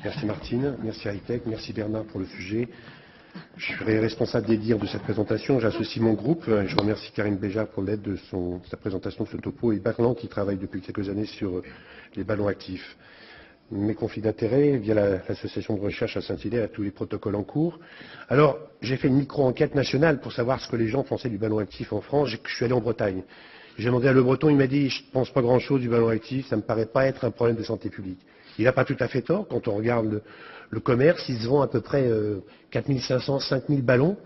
Merci Martine, merci Hightech, merci Bernard pour le sujet. Je suis responsable des dires de cette présentation, j'associe mon groupe. Je remercie Karine Béjart pour l'aide de sa présentation de ce topo et Berland qui travaille depuis quelques années sur les ballons actifs. Mes conflits d'intérêts via l'association de recherche à Saint-Hilaire et tous les protocoles en cours. Alors, j'ai fait une micro-enquête nationale pour savoir ce que les gens pensaient du ballon actif en France. Je suis allé en Bretagne. J'ai demandé à Le Breton, il m'a dit, je ne pense pas grand-chose du ballon actif, ça ne me paraît pas être un problème de santé publique. Il n'a pas tout à fait tort, quand on regarde le commerce, il se vend à peu près 4500, 5000 ballons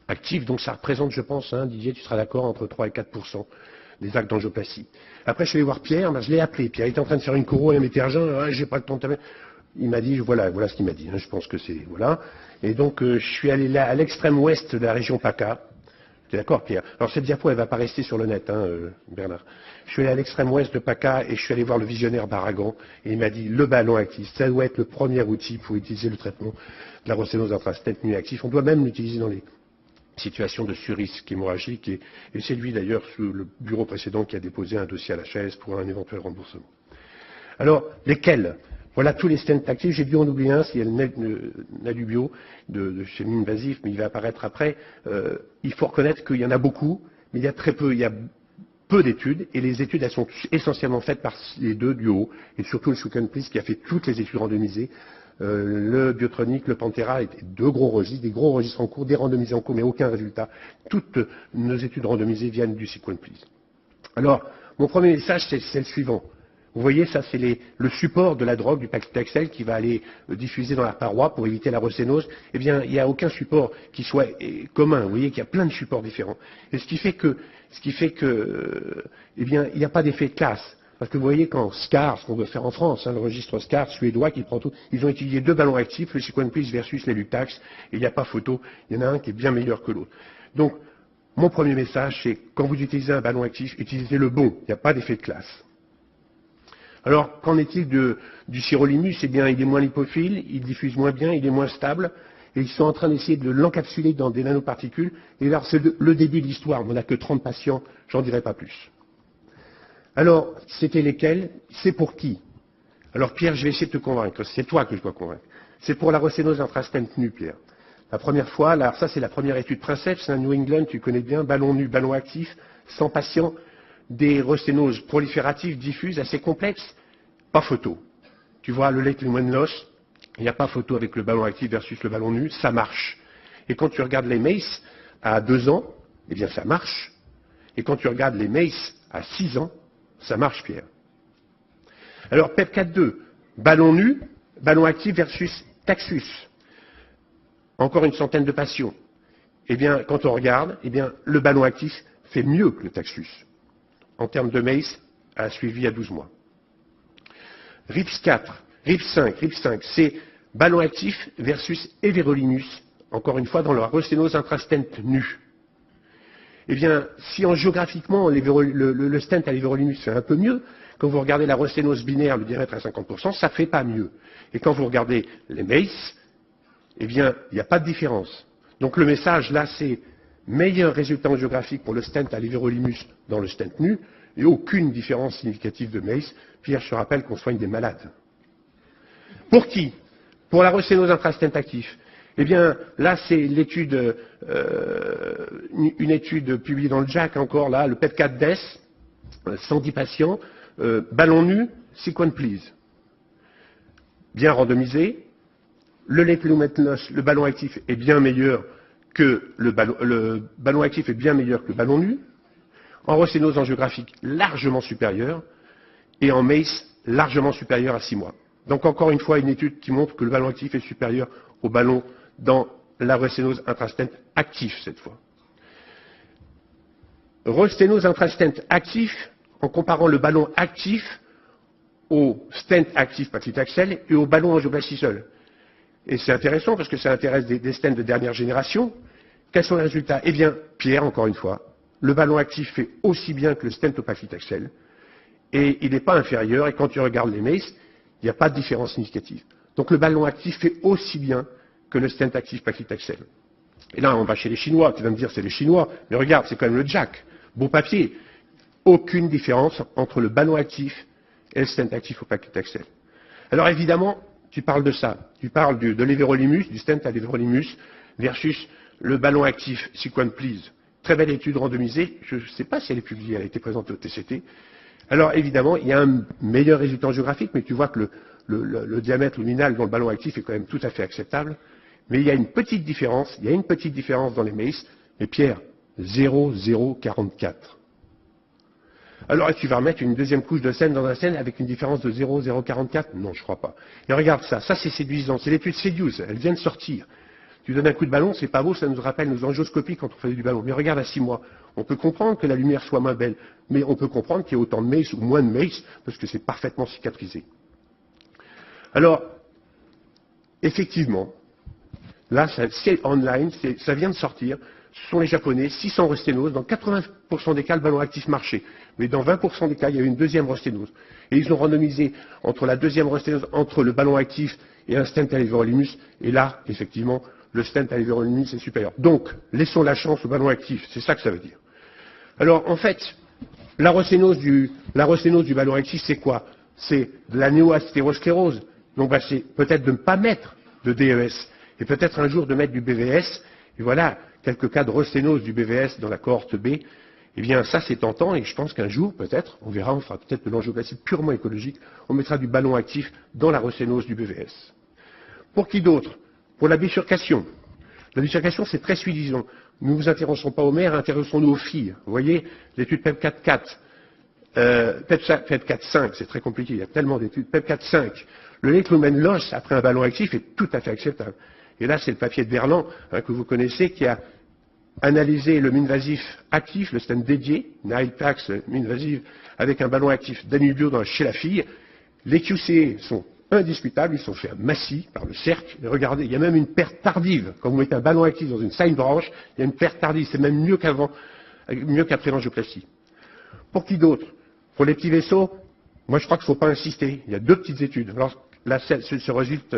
actifs, donc ça représente, je pense, Didier, tu seras d'accord, entre 3 et 4% des actes d'angioplastie. Après, je suis allé voir Pierre, je l'ai appelé. Pierre était en train de faire une choro à Métergin, j'ai pas le temps de t'amener. Il m'a dit, voilà ce qu'il m'a dit, je pense que c'est, voilà. Et donc, je suis allé là, à l'extrême ouest de la région PACA. Tu es d'accord, Pierre? Alors, cette diapo, elle va pas rester sur le net, Bernard. Je suis allé à l'extrême ouest de PACA et je suis allé voir le visionnaire Barragan et il m'a dit, le ballon actif, ça doit être le premier outil pour utiliser le traitement de la rosténose intrastène nu actif. On doit même l'utiliser dans les situation de surrisque hémorragique et c'est lui d'ailleurs sous le bureau précédent qui a déposé un dossier à la chaise pour un éventuel remboursement. Alors, lesquels? Voilà tous les stents actifs, j'ai dû en oublier un, c'est le Nalubio de chez Invasif, mais il va apparaître après. Il faut reconnaître qu'il y en a beaucoup, mais il y a très peu, il y a peu d'études, et les études elles sont essentiellement faites par les deux du haut, et surtout le Schukenplis qui a fait toutes les études randomisées. Le Biotronic, le Pantera, étaient deux gros registres, des gros registres en cours, des randomisés en cours, mais aucun résultat. Toutes nos études randomisées viennent du Sequenplis. Alors, mon premier message, c'est le suivant. Vous voyez, ça, c'est le support de la drogue, du paclitaxel, qui va aller diffuser dans la paroi pour éviter la rosténose. Eh bien, il n'y a aucun support qui soit commun. Vous voyez qu'il y a plein de supports différents. Et ce qui fait que, eh bien, il n'y a pas d'effet de classe. Parce que vous voyez, quand SCAR, ce qu'on veut faire en France, le registre SCAR suédois qui prend tout, ils ont étudié deux ballons actifs, le Sequenplis versus les Lutax, et il n'y a pas photo, il y en a un qui est bien meilleur que l'autre. Donc, mon premier message, c'est quand vous utilisez un ballon actif, utilisez le bon, il n'y a pas d'effet de classe. Alors, qu'en est-il du sirolimus? Eh bien, il est moins lipophile, il diffuse moins bien, il est moins stable, et ils sont en train d'essayer de l'encapsuler dans des nanoparticules, et là, c'est le début de l'histoire, on n'a que 30 patients, j'en dirai pas plus. Alors, c'était lesquels? C'est pour qui? Alors, Pierre, je vais essayer de te convaincre. C'est toi que je dois convaincre. C'est pour la rosténose intrastène nue, Pierre. La première fois, là, ça c'est la première étude Princeps, c'est un New England, tu connais bien, ballon nu, ballon actif, 100 patients, des rosténoses prolifératives diffuses assez complexes, pas photo. Tu vois, le late lumen loss, il n'y a pas photo avec le ballon actif versus le ballon nu, ça marche. Et quand tu regardes les MACE à 2 ans, eh bien ça marche. Et quand tu regardes les MACE à 6 ans, ça marche, Pierre. Alors, PEP4-2, ballon nu, ballon actif versus Taxus. Encore une centaine de patients. Eh bien, quand on regarde, eh bien, le ballon actif fait mieux que le Taxus. En termes de MACE, à suivi à 12 mois. RIPS4, RIPS5, c'est ballon actif versus everolimus, encore une fois, dans la rosténose intrastène nue. Eh bien, si géographiquement, le stent à l'éverolimus fait un peu mieux, quand vous regardez la rosténose binaire, le diamètre à 50%, ça ne fait pas mieux. Et quand vous regardez les MACE, eh bien, il n'y a pas de différence. Donc le message, là, c'est meilleur résultat géographique pour le stent à l'éverolimus dans le stent nu, et aucune différence significative de MACE. Pierre, je te rappelle qu'on soigne des malades. Pour qui? Pour la rosténose intrastent actif. Eh bien, là, c'est l'étude, une étude publiée dans le JACC encore, là, le PEP4-DES, 110 patients, ballon nu, Sequenplis. Bien randomisé. Le Letelumetnos, le ballon actif est bien meilleur que le ballon actif est bien meilleur que le ballon nu. En rosténose angiographique, largement supérieur. Et en MACE, largement supérieur à 6 mois. Donc, encore une fois, une étude qui montre que le ballon actif est supérieur au ballon dans la rosténose intrastent actif, cette fois. Rosténose intrastent actif, en comparant le ballon actif au stent actif paclitaxel et au ballon angioplastie seul. Et c'est intéressant parce que ça intéresse des stents de dernière génération. Quels sont les résultats? Eh bien, Pierre, encore une fois, le ballon actif fait aussi bien que le stent au paclitaxel et il n'est pas inférieur. Et quand tu regardes les MACE, il n'y a pas de différence significative. Donc le ballon actif fait aussi bien que le stent actif paclitaxel. Et là, on va chez les Chinois. Tu vas me dire, c'est les Chinois. Mais regarde, c'est quand même le JACC. Beau papier. Aucune différence entre le ballon actif et le stent actif au paclitaxel. Alors évidemment, tu parles de ça. Tu parles de l'éverolimus, du stent à l'éverolimus, versus le ballon actif Sequent Please. Très belle étude randomisée. Je ne sais pas si elle est publiée, elle a été présentée au TCT. Alors, évidemment, il y a un meilleur résultat géographique, mais tu vois que le diamètre luminal dans le ballon actif est quand même tout à fait acceptable. Mais il y a une petite différence, dans les MACE. Mais Pierre, 0,044. Alors, tu vas remettre une deuxième couche de scène dans un scène avec une différence de 0,044? Non, je crois pas. Et regarde ça, ça c'est séduisant, c'est l'étude Seduce, elle vient de sortir. Tu donnes un coup de ballon, c'est pas beau, ça nous rappelle nos angioscopies quand on faisait du ballon. Mais regarde à 6 mois, on peut comprendre que la lumière soit moins belle, mais on peut comprendre qu'il y ait autant de MACE ou moins de MACE, parce que c'est parfaitement cicatrisé. Alors, effectivement, là, c'est online, ça vient de sortir. Ce sont les Japonais, 600 resténoses. Dans 80% des cas, le ballon actif marchait. Mais dans 20% des cas, il y a eu une deuxième resténose. Et ils ont randomisé entre la deuxième resténose, entre le ballon actif et un stent à l'éverolimus. Et là, effectivement, le stent à l'éverolimus est supérieur. Donc, laissons la chance au ballon actif. C'est ça que ça veut dire. Alors, en fait, la resténose du ballon actif, c'est quoi? C'est de la néo-athérosclérose. Donc, c'est peut-être de ne pas mettre de DES. Et peut-être un jour de mettre du BVS. Et voilà, quelques cas de resténose du BVS dans la cohorte B. Eh bien, ça, c'est tentant, et je pense qu'un jour, peut-être, on verra, on fera peut-être de l'angioplastie purement écologique, on mettra du ballon actif dans la resténose du BVS. Pour qui d'autre? Pour la bifurcation. La bifurcation, c'est très suffisant. Nous ne vous intéressons pas aux mères, intéressons-nous aux filles. Vous voyez, l'étude PEP 4-4, PEP 4-5, c'est très compliqué, il y a tellement d'études. PEP 4-5, le Lechlumen loss après un ballon actif est tout à fait acceptable. Et là, c'est le papier de Berland, que vous connaissez, qui a analysé le minvasif actif, le stent dédié, Nilpax minvasive, avec un ballon actif d'Anubio chez la fille. Les QC sont indiscutables, ils sont faits à Massy par le cercle. Et regardez, il y a même une perte tardive. Quand vous mettez un ballon actif dans une side branch, il y a une perte tardive. C'est même mieux qu'avant, mieux qu'après l'angioplastie. Pour qui d'autre? Pour les petits vaisseaux, moi je crois qu'il ne faut pas insister. Il y a deux petites études. Alors, là, se résulte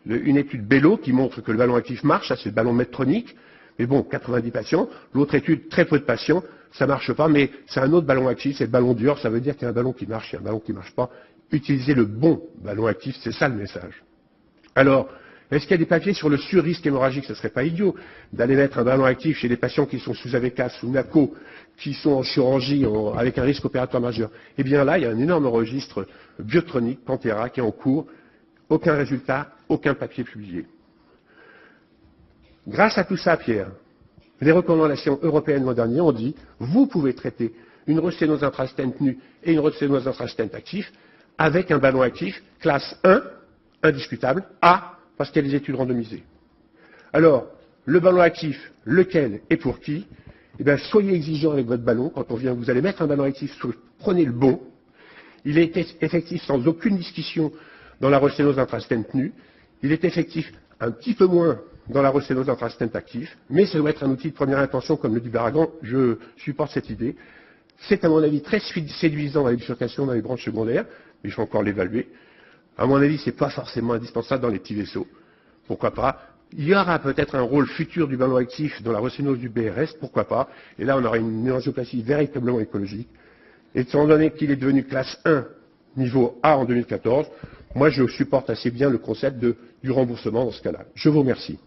une étude Bello qui montre que le ballon actif marche, ça c'est le ballon Medtronic. Mais bon, 90 patients. L'autre étude, très peu de patients, ça ne marche pas, mais c'est un autre ballon actif, c'est le ballon Dior, ça veut dire qu'il y a un ballon qui marche, il y a un ballon qui ne marche pas. Utilisez le bon ballon actif, c'est ça le message. Alors, est-ce qu'il y a des papiers sur le sur-risque hémorragique? Ce ne serait pas idiot d'aller mettre un ballon actif chez des patients qui sont sous AVK, sous NACO, qui sont en chirurgie, avec un risque opératoire majeur. Eh bien là, il y a un énorme registre biotronique, Pantera, qui est en cours. Aucun résultat, aucun papier publié. Grâce à tout ça, Pierre, les recommandations européennes l'an dernier ont dit, vous pouvez traiter une resténose intrastent nue et une resténose intrastent actif avec un ballon actif classe 1, indiscutable, A, parce qu'il y a des études randomisées. Alors, le ballon actif, lequel et pour qui? Eh bien, soyez exigeants avec votre ballon. Quand vous allez mettre un ballon actif, prenez le bon. Il est effectif sans aucune discussion dans la resténose intrastent nue. Il est effectif un petit peu moins dans la resténose intrastent actif, mais ça doit être un outil de première intention, comme le dit Barragan. Je supporte cette idée. C'est, à mon avis, très séduisant dans la bifurcation dans les branches secondaires, mais il faut encore l'évaluer. À mon avis, c'est pas forcément indispensable dans les petits vaisseaux. Pourquoi pas? Il y aura peut-être un rôle futur du ballon actif dans la resténose du BRS, pourquoi pas? Et là, on aura une angioplastie véritablement écologique. Et étant donné qu'il est devenu classe 1, niveau A en 2014, moi, je supporte assez bien le concept du remboursement dans ce cas-là. Je vous remercie.